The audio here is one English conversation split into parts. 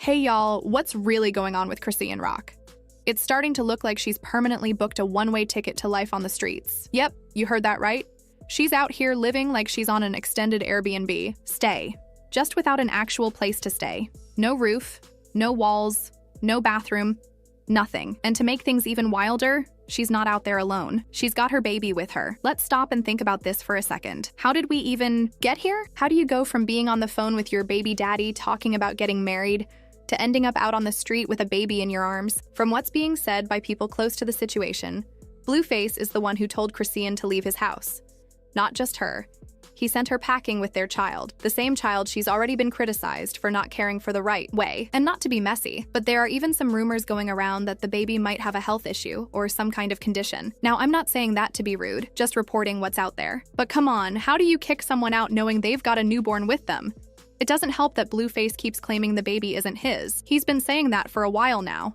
Hey y'all, what's really going on with Chrisean Rock? It's starting to look like she's permanently booked a one-way ticket to life on the streets. Yep, you heard that right. She's out here living like she's on an extended Airbnb stay, just without an actual place to stay. No roof, no walls, no bathroom, nothing. And to make things even wilder, she's not out there alone. She's got her baby with her. Let's stop and think about this for a second. How did we even get here? How do you go from being on the phone with your baby daddy talking about getting married to ending up out on the street with a baby in your arms? From what's being said by people close to the situation, Blueface is the one who told Chrisean to leave his house. Not just her. He sent her packing with their child, the same child she's already been criticized for not caring for the right way. And not to be messy, but there are even some rumors going around that the baby might have a health issue or some kind of condition. Now, I'm not saying that to be rude, just reporting what's out there. But come on, how do you kick someone out knowing they've got a newborn with them? It doesn't help that Blueface keeps claiming the baby isn't his. He's been saying that for a while now.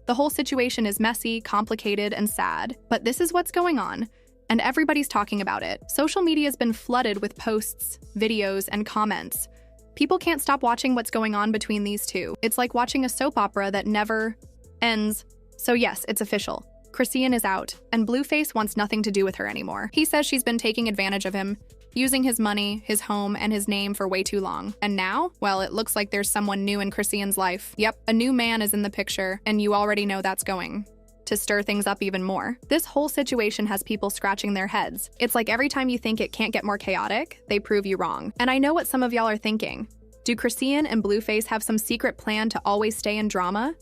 The whole situation is messy, complicated, and sad. But this is what's going on. And everybody's talking about it. Social media's been flooded with posts, videos, and comments. People can't stop watching what's going on between these two. It's like watching a soap opera that never ends. So yes, it's official. Chrisean is out, and Blueface wants nothing to do with her anymore. He says she's been taking advantage of him, using his money, his home, and his name for way too long. And now, well, it looks like there's someone new in Chrisean's life. Yep, a new man is in the picture, and you already know that's going to stir things up even more. This whole situation has people scratching their heads. It's like every time you think it can't get more chaotic, they prove you wrong. And I know what some of y'all are thinking. Do Chrisean and Blueface have some secret plan to always stay in drama?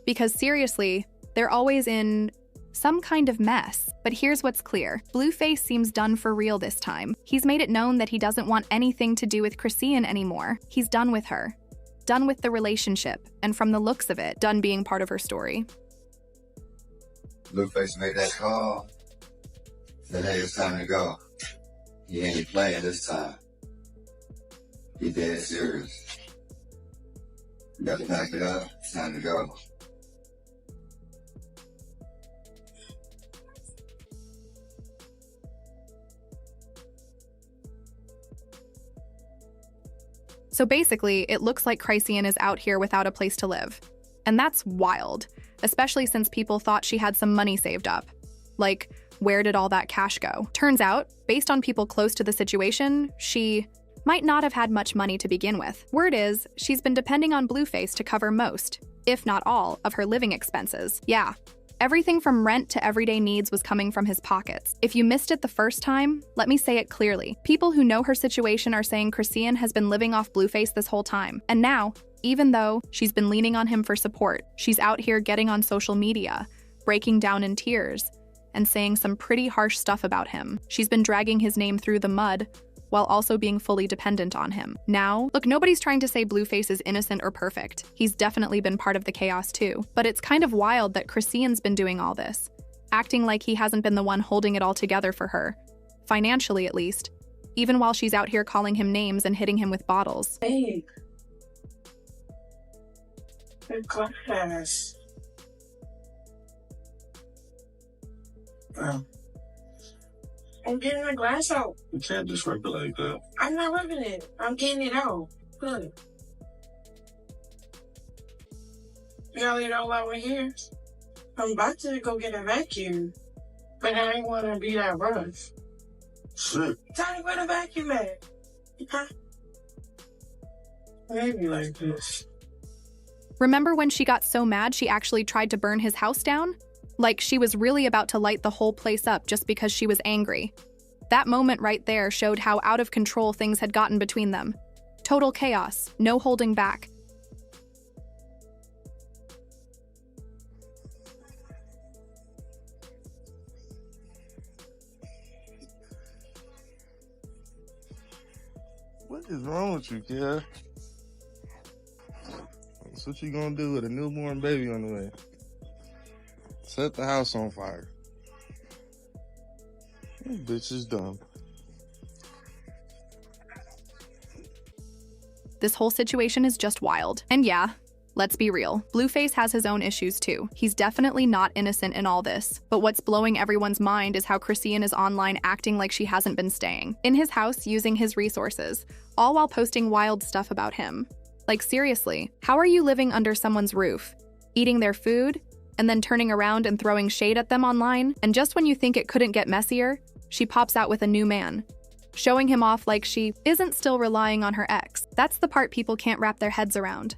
Because seriously, they're always in some kind of mess. But here's what's clear. Blueface seems done for real this time. He's made it known that he doesn't want anything to do with Chrisean anymore. He's done with her. Done with the relationship, and from the looks of it, done being part of her story. Blueface made that call. Said, hey, it's time to go. He ain't playing this time. He dead serious. You got to pack it up. It's time to go. So basically, it looks like Chrisean is out here without a place to live. And that's wild, especially since people thought she had some money saved up. Like, where did all that cash go? Turns out, based on people close to the situation, she might not have had much money to begin with. Word is, she's been depending on Blueface to cover most, if not all, of her living expenses. Yeah, everything from rent to everyday needs was coming from his pockets. If you missed it the first time, let me say it clearly. People who know her situation are saying Chrisean has been living off Blueface this whole time. And now, even though she's been leaning on him for support, she's out here getting on social media, breaking down in tears, and saying some pretty harsh stuff about him. She's been dragging his name through the mud, while also being fully dependent on him. Now, look, nobody's trying to say Blueface is innocent or perfect. He's definitely been part of the chaos too. But it's kind of wild that Chrisean's been doing all this, acting like he hasn't been the one holding it all together for her, financially at least, even while she's out here calling him names and hitting him with bottles. Hey. The glass. I'm getting the glass out. You can't just rip it like that. I'm not ripping it. I'm getting it out. Good. You gotta leave it all out here. I'm about to go get a vacuum, but I ain't want to be that rough. Shit. Tell me where the vacuum at. Huh? Maybe like this. Remember when she got so mad she actually tried to burn his house down? Like she was really about to light the whole place up just because she was angry. That moment right there showed how out of control things had gotten between them. Total chaos, no holding back. What is wrong with you, kid? So what you gonna do with a newborn baby on the way? Set the house on fire. This bitch is dumb. This whole situation is just wild. And yeah, let's be real, Blueface has his own issues too. He's definitely not innocent in all this. But what's blowing everyone's mind is how Chrisean is online acting like she hasn't been staying in his house using his resources, all while posting wild stuff about him. Like seriously, how are you living under someone's roof, eating their food, and then turning around and throwing shade at them online? And just when you think it couldn't get messier, she pops out with a new man, showing him off like she isn't still relying on her ex. That's the part people can't wrap their heads around.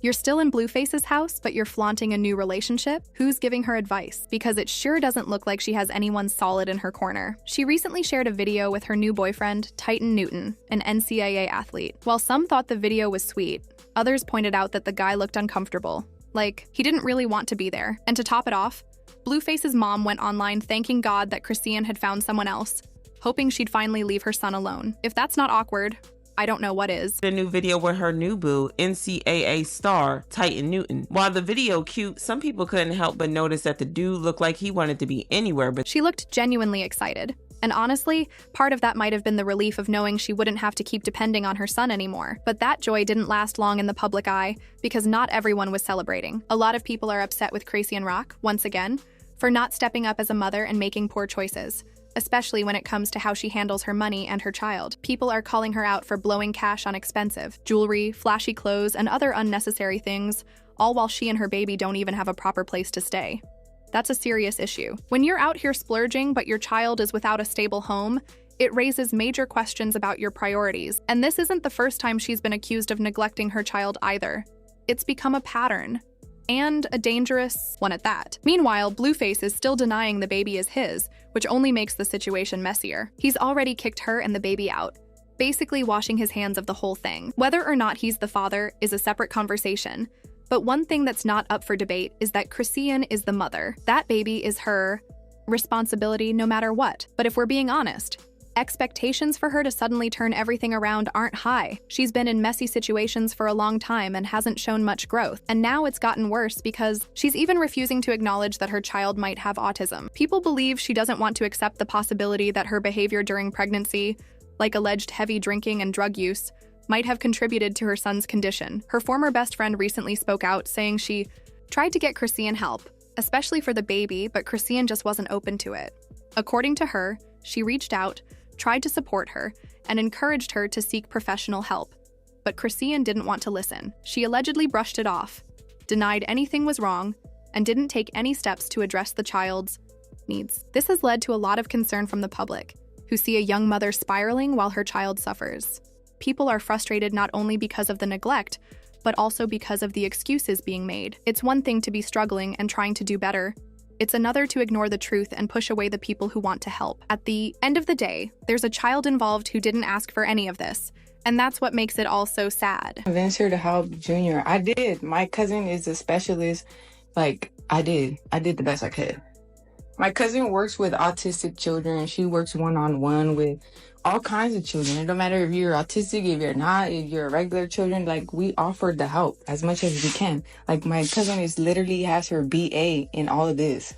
You're still in Blueface's house, but you're flaunting a new relationship? Who's giving her advice? Because it sure doesn't look like she has anyone solid in her corner. She recently shared a video with her new boyfriend, Titan Newton, an NCAA athlete. While some thought the video was sweet, others pointed out that the guy looked uncomfortable. Like, he didn't really want to be there. And to top it off, Blueface's mom went online thanking God that Chrisean had found someone else, hoping she'd finally leave her son alone. If that's not awkward, I don't know what is. A new video with her new boo, NCAA star Titan Newton. While the video cute, some people couldn't help but notice that the dude looked like he wanted to be anywhere but she looked genuinely excited. And honestly, part of that might have been the relief of knowing she wouldn't have to keep depending on her son anymore. But that joy didn't last long in the public eye because not everyone was celebrating. A lot of people are upset with Chrisean Rock, once again, for not stepping up as a mother and making poor choices, especially when it comes to how she handles her money and her child. People are calling her out for blowing cash on expensive jewelry, flashy clothes, and other unnecessary things, all while she and her baby don't even have a proper place to stay. That's a serious issue. When you're out here splurging but your child is without a stable home, it raises major questions about your priorities. And this isn't the first time she's been accused of neglecting her child either. It's become a pattern. And a dangerous one at that. Meanwhile, Blueface is still denying the baby is his, which only makes the situation messier. He's already kicked her and the baby out, basically washing his hands of the whole thing. Whether or not he's the father is a separate conversation, but one thing that's not up for debate is that Chrisean is the mother. That baby is her responsibility no matter what. But if we're being honest, expectations for her to suddenly turn everything around aren't high. She's been in messy situations for a long time and hasn't shown much growth. And now it's gotten worse because she's even refusing to acknowledge that her child might have autism. People believe she doesn't want to accept the possibility that her behavior during pregnancy, like alleged heavy drinking and drug use, might have contributed to her son's condition. Her former best friend recently spoke out, saying she tried to get Chrisean help, especially for the baby, but Chrisean just wasn't open to it. According to her, she reached out, tried to support her, and encouraged her to seek professional help. But Chrisean didn't want to listen. She allegedly brushed it off, denied anything was wrong, and didn't take any steps to address the child's needs. This has led to a lot of concern from the public, who see a young mother spiraling while her child suffers. People are frustrated not only because of the neglect, but also because of the excuses being made. It's one thing to be struggling and trying to do better. It's another to ignore the truth and push away the people who want to help. At the end of the day, there's a child involved who didn't ask for any of this, and that's what makes it all so sad. Convince her to help Junior. I did. My cousin is a specialist. I did the best I could. My cousin works with autistic children. She works one-on-one with all kinds of children. It don't matter if you're autistic, if you're not, if you're regular children, we offered the help as much as we can. My cousin literally has her BA in all of this.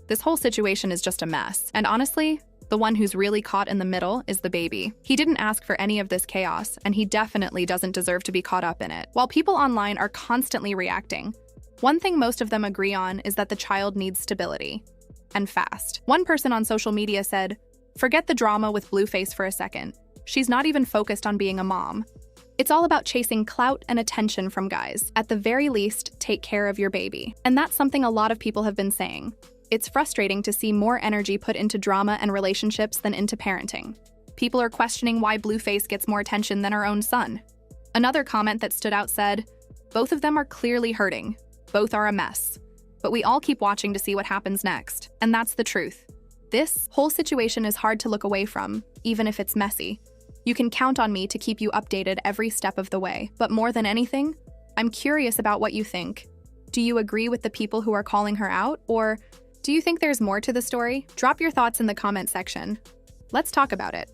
This whole situation is just a mess. And honestly, the one who's really caught in the middle is the baby. He didn't ask for any of this chaos, and he definitely doesn't deserve to be caught up in it. While people online are constantly reacting, one thing most of them agree on is that the child needs stability. And fast. One person on social media said, "Forget the drama with Blueface for a second. She's not even focused on being a mom. It's all about chasing clout and attention from guys. At the very least, take care of your baby." And that's something a lot of people have been saying. It's frustrating to see more energy put into drama and relationships than into parenting. People are questioning why Blueface gets more attention than her own son. Another comment that stood out said, "Both of them are clearly hurting. Both are a mess. But we all keep watching to see what happens next." And that's the truth. This whole situation is hard to look away from, even if it's messy. You can count on me to keep you updated every step of the way. But more than anything, I'm curious about what you think. Do you agree with the people who are calling her out? Or do you think there's more to the story? Drop your thoughts in the comment section. Let's talk about it.